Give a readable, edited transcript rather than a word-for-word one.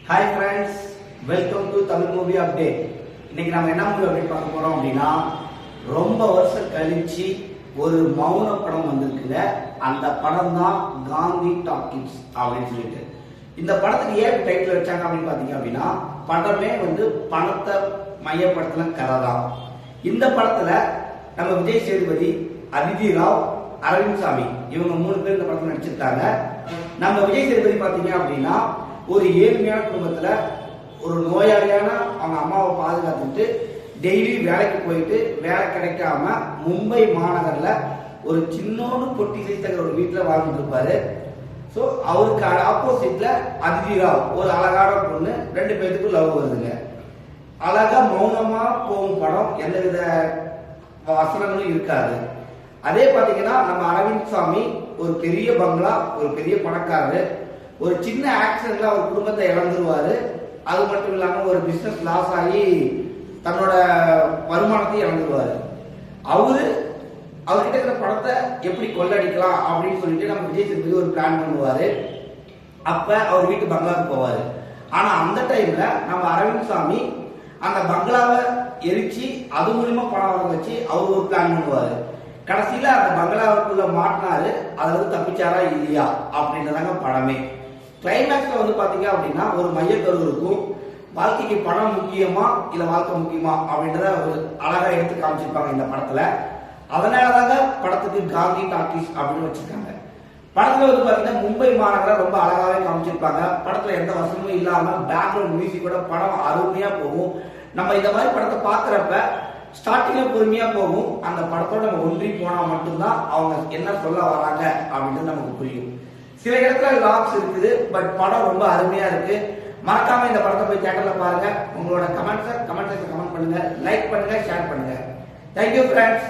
Hi friends, welcome to Tamil movie update. இன்னைக்கு நம்ம என்ன மூவி அப்டேட் பார்க்க போறோம் அப்படின்னா, ரொம்ப வருஷம் கழிச்சு ஒரு மௌன படம் வந்திருக்குங்க. அந்த படம் தான் காந்தி டாக்கீஸ் அப்படின்னு சொல்லிட்டு. இந்த படத்துக்கு ஏன் டைட்டில் வச்சாங்க அப்படின்னு பாத்தீங்க அப்படின்னா, படமே பணத்தை மையப்படுத்தின கதை தான். இந்த படத்துல நம்ம விஜய் சேதுபதி, அதிதி ராவ், அரவிந்த் சாமி இவங்க 3 பேர் இந்த படத்துல நடிச்சிருக்காங்க. நம்ம விஜய் சேதுபதி பாத்தீங்க அப்படின்னா, ஒரு ஏழ்மையான குடும்பத்துல ஒரு நோயாளியான அவங்க அம்மாவை பாதுகாத்துட்டு டெய்லி வேலைக்கு போயிட்டு வேலை கிடைக்காம மும்பை மாநகர்ல ஒரு சின்னோடு பொட்டி சைஸ் ஒரு வீட்டுல வாழ்ந்துட்டு இருப்பாரு. ஸோ அவருக்கு ஆப்போசிட்ல அதிதி ராவ், ஒரு அழகான பொண்ணு, 2 பேருக்கு லவ் வருதுங்க. அழகா மௌனமா போகும் படம், எந்தவித வசனங்களும் இருக்காது. அதே பாத்தீங்கன்னா நம்ம அரவிந்த் சாமி ஒரு பெரிய பங்களா, ஒரு பெரிய பணக்காரரு, ஒரு சின்ன ஆக்சிடென்ட்ல அவர் குடும்பத்தை இழந்துருவாரு. அது மட்டும் இல்லாம ஒரு பிசினஸ் லாஸ் ஆகி தன்னோட வருமானத்தை இழந்துருவாரு. அவர்கிட்ட இருக்கிற பணத்தை எப்படி கொள்ளடிக்கலாம் அப்படின்னு சொல்லிட்டு நம்ம விஜய் சேதுபதி ஒரு பிளான் பண்ணுவாரு. அப்ப அவர் வீட்டு பங்களாவுக்கு போவாரு. ஆனா அந்த டைம்ல நம்ம அரவிந்த் சாமி அந்த பங்களாவை எரிச்சு அது மூலியமா பணம் வர வச்சு அவர் ஒரு பிளான் பண்ணுவாரு. கடைசியில அந்த பங்களாவுக்குள்ள மாட்டினாரு. அதாவது தப்பிச்சாரா இல்லையா அப்படின்றதாங்க படமே. கிளைமேக்ஸ்ல பாத்தீங்க அப்படின்னா, ஒரு மையக்கரு இருக்கும். வாழ்க்கைக்கு பணம் முக்கியமா இல்ல வாழ்க்கை முக்கியமா அப்படின்றத ஒரு அழகா எடுத்து காமிச்சிருப்பாங்க இந்த படத்துல. அதனாலதாங்க படத்துக்கு காந்தி டாக்கீஸ் அப்படின்னு வச்சிருக்காங்க. படத்துல பாத்தீங்கன்னா மும்பை மாநகரம் ரொம்ப அழகாவே காமிச்சிருப்பாங்க. படத்துல எந்த வசனமும் இல்லாம பேக்ரவுண்ட் மியூசிக்கோட படம் அருமையா போகும். நம்ம இந்த மாதிரி படத்தை பாக்குறப்ப ஸ்டார்டிங்ல பொறுமையா போகும். அந்த படத்தோட நம்ம ஒன்றி போனா மட்டும்தான் அவங்க என்ன சொல்ல வராங்க அப்படின்றது நமக்கு புரியும். சில இடத்துல லாக்ஸ் இருக்குது, பட் படம் ரொம்ப அருமையா இருக்கு. மறக்காம இந்த படத்தை போய் தியேட்டர்ல பாருங்க. உங்களோட கமெண்ட் பண்ணுங்க, லைக் பண்ணுங்க, ஷேர் பண்ணுங்க. Thank you friends.